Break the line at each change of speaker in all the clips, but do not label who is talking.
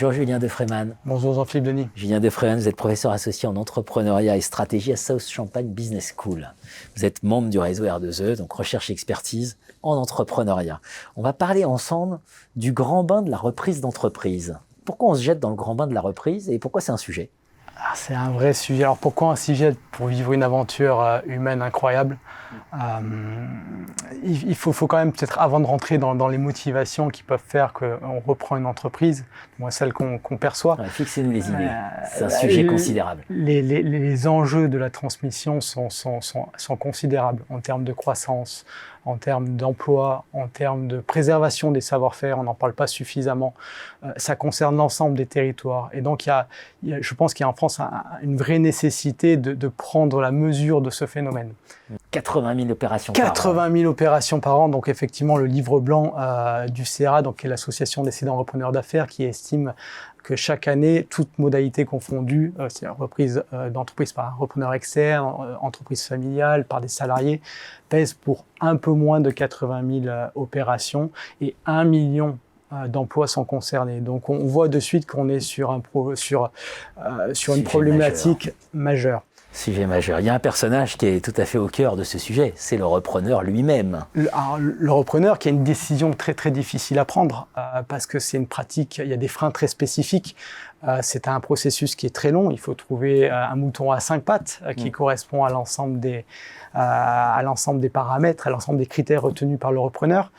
Bonjour Julien Defrayman.
Bonjour Jean-Philippe Denis.
Julien Defrayman, vous êtes professeur associé en entrepreneuriat et stratégie à South Champagne Business School. Vous êtes membre du réseau R2E, donc recherche et expertise en entrepreneuriat. On va parler ensemble du grand bain de la reprise d'entreprise. Pourquoi on se jette dans le grand bain de la reprise et pourquoi c'est un sujet ?
C'est un vrai sujet. Alors pourquoi un sujet pour vivre une aventure humaine incroyable? Il faut quand même peut-être, avant de rentrer dans les motivations qui peuvent faire qu'on reprend une entreprise, moi celle qu'on perçoit.
Ouais, fixez-nous les idées. C'est un sujet considérable.
Les enjeux de la transmission sont considérables en termes de croissance, en termes d'emploi, en termes de préservation des savoir-faire. On n'en parle pas suffisamment. Ça concerne l'ensemble des territoires. Et donc, je pense qu'il y a en France une vraie nécessité de prendre la mesure de ce phénomène.
80 000 opérations par an.
80 000 opérations par an. Donc, effectivement, le livre blanc du CERA, donc, qui est l'Association des cédants repreneurs d'affaires, qui estime que chaque année, toutes modalités confondues, c'est-à-dire reprise d'entreprise par un repreneur externe, entreprise familiale, par des salariés, pèse pour un peu moins de 80 000 opérations et 1 million d'emplois sont concernés. Donc on voit de suite qu'on est sur une problématique majeure.
Sujet majeur. Il y a un personnage qui est tout à fait au cœur de ce sujet, c'est le repreneur lui-même.
Le repreneur qui a une décision très très difficile à prendre parce que c'est une pratique, il y a des freins très spécifiques. C'est un processus qui est très long. Il faut trouver un mouton à 5 pattes qui correspond à l'ensemble des paramètres, à l'ensemble des critères retenus par le repreneur.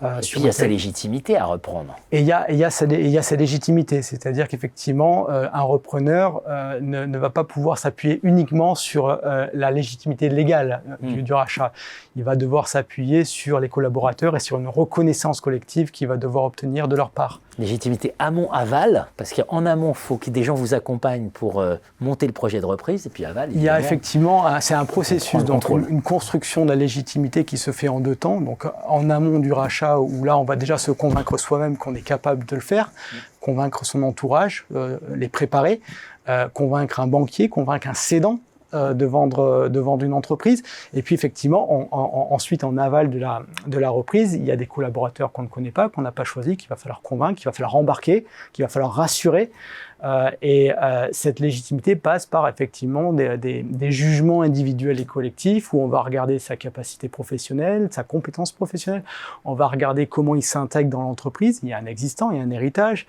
Et puis il y a sa légitimité à reprendre.
Et il y a sa légitimité, c'est-à-dire qu'effectivement, un repreneur ne va pas pouvoir s'appuyer uniquement sur la légitimité légale du rachat. Il va devoir s'appuyer sur les collaborateurs et sur une reconnaissance collective qu'il va devoir obtenir de leur part.
Légitimité amont-aval, parce qu'en amont, il faut que des gens vous accompagnent pour monter le projet de reprise, et puis aval,
il y a effectivement, c'est un processus, donc une construction de la légitimité qui se fait en 2 temps. Donc en amont du rachat, où là on va déjà se convaincre soi-même qu'on est capable de le faire, convaincre son entourage, les préparer, convaincre un banquier, convaincre un cédant de vendre une entreprise. Et puis effectivement, ensuite en aval de la reprise, il y a des collaborateurs qu'on ne connaît pas, qu'on n'a pas choisi, qu'il va falloir convaincre, qu'il va falloir embarquer, qu'il va falloir rassurer. Cette légitimité passe par effectivement des jugements individuels et collectifs où on va regarder sa capacité professionnelle, sa compétence professionnelle, on va regarder comment il s'intègre dans l'entreprise, il y a un existant, il y a un héritage,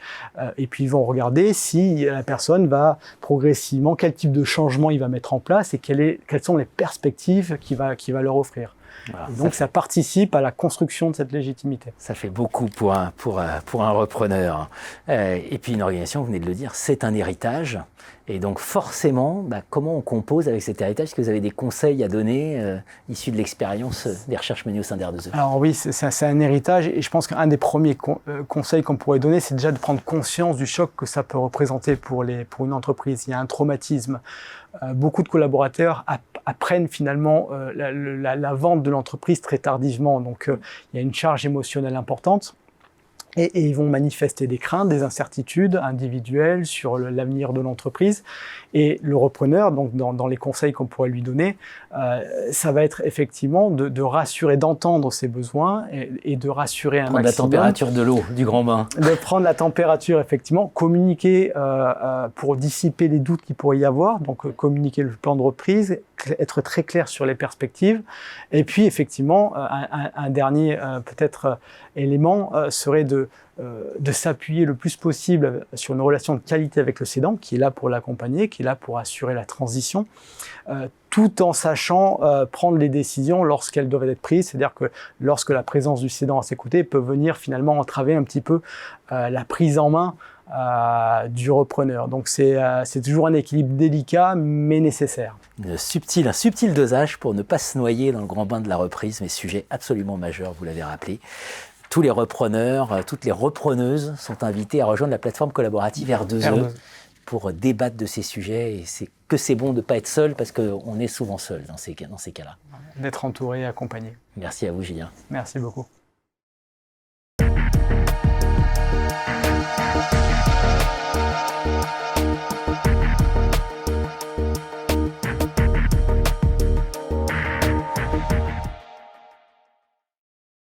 et puis ils vont regarder si la personne va progressivement, quel type de changement il va mettre en place et quelles sont les perspectives qu'il va leur offrir. Voilà, donc ça participe à la construction de cette légitimité.
Ça fait beaucoup pour un repreneur. Et puis une organisation, vous venez de le dire, c'est un héritage. Et donc forcément, comment on compose avec cet héritage? Est-ce que vous avez des conseils à donner issus de l'expérience des recherches menées au sein d'R2E?
Alors oui, c'est un héritage et je pense qu'un des premiers conseils qu'on pourrait donner, c'est déjà de prendre conscience du choc que ça peut représenter pour une entreprise. Il y a un traumatisme. Beaucoup de collaborateurs apprennent finalement la vente de l'entreprise très tardivement. Donc il y a une charge émotionnelle importante. Et ils vont manifester des craintes, des incertitudes individuelles sur l'avenir de l'entreprise. Et le repreneur, donc dans les conseils qu'on pourrait lui donner, ça va être effectivement de rassurer, d'entendre ses besoins et de rassurer un maximum.
Prendre la température de l'eau, du grand bain.
De prendre la température, effectivement. Communiquer pour dissiper les doutes qu'il pourrait y avoir. Donc communiquer le plan de reprise, être très clair sur les perspectives. Et puis effectivement, un dernier peut-être élément serait de s'appuyer le plus possible sur une relation de qualité avec le cédant, qui est là pour l'accompagner, qui est là pour assurer la transition, tout en sachant prendre les décisions lorsqu'elles doivent être prises. C'est-à-dire que lorsque la présence du cédant à ses côtés peut venir finalement entraver un petit peu la prise en main du repreneur. Donc c'est toujours un équilibre délicat mais nécessaire.
Un subtil dosage pour ne pas se noyer dans le grand bain de la reprise, mais sujet absolument majeur, vous l'avez rappelé. Tous les repreneurs, toutes les repreneuses sont invités à rejoindre la plateforme collaborative R2E pour débattre de ces sujets. Et c'est bon de ne pas être seul parce qu'on est souvent seul dans ces cas-là.
D'être entouré et accompagné.
Merci à vous, Julien.
Merci beaucoup.